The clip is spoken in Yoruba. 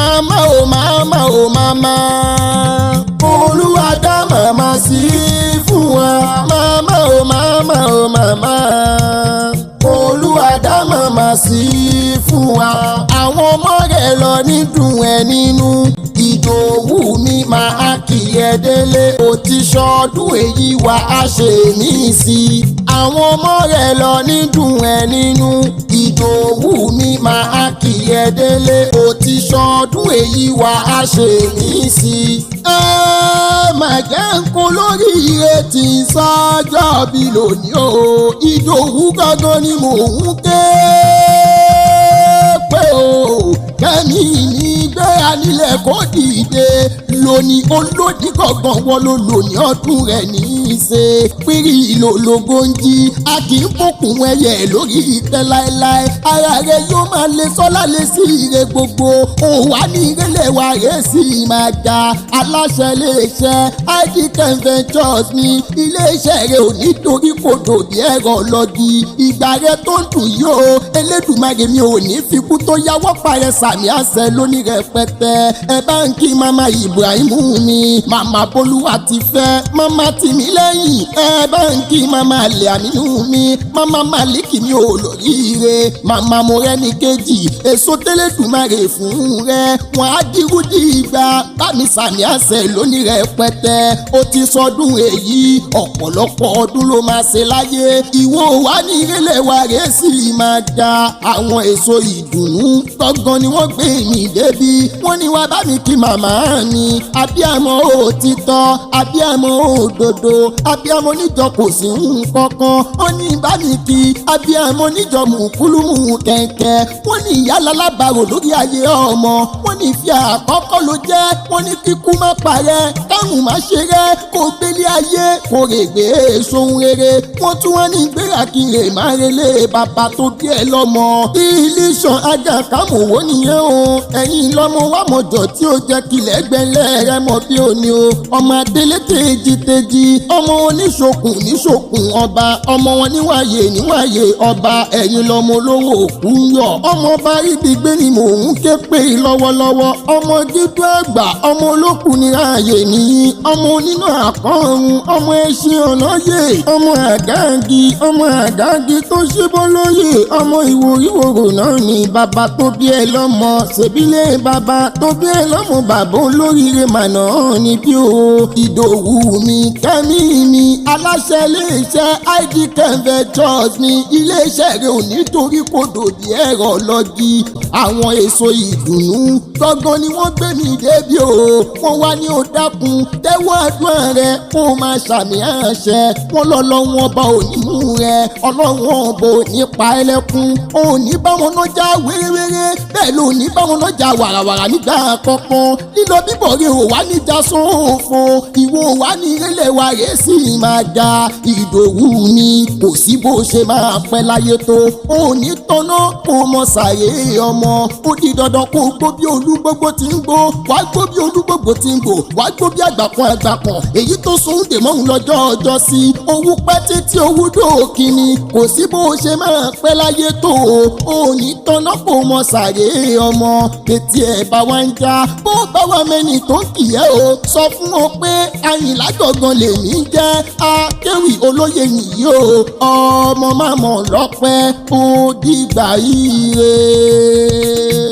màmá o màmá o màmá Olúwa dá màmá sí fún wa màmá o màmá o màmá Olúwa dá màmá sí fún wa àwọn ọmọ rẹ̀ lọ nídùn ẹ̀ nínú Ìdòwú mi máa kì ẹ́ délé ó ti ṣọdún èyí wá a ṣe mí sí àwọn ọmọ rẹ̀ lọ nídùn ẹ̀ nínú Ìdòwú mi máa kì ẹ́ délé ó ti ṣọdún èyí wá a ṣe mí sí. Máa jẹ́ nǹkan lórí ire tí ń sọ́jọ́ bí lónìí o Ìdòwú gangan ni mò ń ké pé o kẹ́mi ní gbéra nílẹ̀ kó dìde lónìí olódì gangan wọ́n ló lónìí ọdún rẹ̀ ní í ṣe pírí ìlòlógó ń jí a kì í fòkùn ẹyẹ lórí ìtẹ́ láéláé ara rẹ̀ yóò máa lé sọ́lá lé sí ire gbogbo òun wá ní ìrẹ́lẹ̀ wa rẹ̀ sì máa ga aláṣẹ iléeṣẹ́ IDCAN Ventures ní iléeṣẹ́ rẹ̀ ò nítorí kò dòbí ẹ̀rọ lọ́gì ìgbà rẹ̀ tó ń dùn yìí o Elédùmarè mi ò ní fikú tó yáwọ́ parẹ́ sàmì àṣẹ lónìí rẹpẹtẹ ẹ bá ń kí mama Ibrahim mi mama Bolúwa ti fẹ́ mama tìmí lẹ́yìn ẹ bá ń kí mama alẹ́ àmínú mi mama Maliki mi ò lóríire mama Morẹ́ni kejì èso tẹ́lẹ̀dùmarè fún rẹ wọn á dirú di ìgbà bámi sàmì àṣẹ lónìí rẹpẹtẹ ó ti sọdún èyí ọ̀pọ̀lọpọ̀ ọdún ló máa ṣe láyé ìwọ wà ní ìrẹ̀lẹ̀ wa rẹ̀ sì máa da àwọn èso ìdùnnú tọ́gán ni wọ́n gbé mi débi wọ́n ní wá bá mi kí màmá mi abíamọ òtítọ́ abíamọ òdodo abíamọ níjọ kò sí nǹkankan wọ́n ní bá mi kí abíamọ níjọ mùkúlùmù kẹ̀kẹ́ wọ́n ní ìyá lálábàrò lórí ayé ọmọ wọ́n ní ìfẹ́ àkọ́kọ́ ló jẹ́ wọ́n ní kíkú má parẹ́ káwọn má ṣe rẹ́ kó gbélé ayé kó rè gbé sóhun rere wọ́n tún wọ́n ní gbérakìrè má relé bàbá tó bí ẹ lọ́mọ Ilésàn Àjàkámọ̀wò nìyẹn o ẹ̀yin lọ́mọ wà mọ̀jọ̀ tí ó jẹ́ kílẹ̀ gbẹ̀lẹ́ rẹ mọ̀ bí òní o ọmọ adélé tèjì ọmọ oníṣokùn níṣokùn ọba ọmọ wọn níwáyé ọba ẹ̀yin lọ́mọ olówó òkú ń yọ̀ ọmọ ọba Ìdìgbé ni mò ń ké pé lọ́wọ́lọ́wọ́ ọmọ dídú àgbà ọmọ olókùn ní ààyè nìyí ọmọ onínú àkọ́run ọmọ ẹṣin ọ̀nàyè ọmọ àgági tó ṣíbọ́ lóyè ọmọ ìwòríwòrò náà ni bàbá tó bí ẹ lọ́mọ ṣèbílẹ̀ bàbá tó bí ẹ lọ́mọ bàbá olóríire màná ni bí o Ìdòwú mi kẹ́mi mi aláṣẹ iléeṣẹ́ IDCAN Ventures ní iléeṣẹ́ rẹ̀ ò nítorí kò dòdì ẹ̀rọ lọ́gì àwọn èso ìdùnnú gbọ́ngàn ni wọ́n gbé mi débi o wọ́n wá ní ó dákun tẹ́wọ́ àdúrà rẹ kó máa ṣàmì àṣẹ wọ́n lọ́lọ́wọ́n ọba òní mú rẹ ọlọ́wọ́n ọba òní pa ẹlẹ́kún òní bá wọn náà já wéréwéré bẹ́ẹ̀ ló ní bá wọn náà já wàràwàrà nígbà kankan lílọ bíbọ̀ rẹ ò wá níjà sófo ìwọ wá ní ìrẹ̀lẹ̀ wa rẹ̀ sì máa ga Ìdòwú mi kò sí bó ṣe máa pẹ́ láyé tó òní tọ́nà kó mọ sàré ọmọ ó di dandan kó gbó bí olúgbógbó ti ń gbó wá gbó bí olúgbógbó ti ń gbó wá gbó bí àgbàkan èyí tó sún dè mọ́hún lọ́jọ́ ọjọ́ sí owó pẹ́ títí owó dòkì ni kò sí bó ṣe máa pẹ́ láyé tó òní tọ́nà kó mọ sàré ọmọ etí ẹ̀ bá wá ń já bó bá wà mẹ́ni tó ń kì í o sọ fún ọ pé Àyìnlá gangan lèmi jẹ́ akéwì olóye nìyí o ọmọ máa mọ̀ lọ́pẹ́ ó dìgbà ire.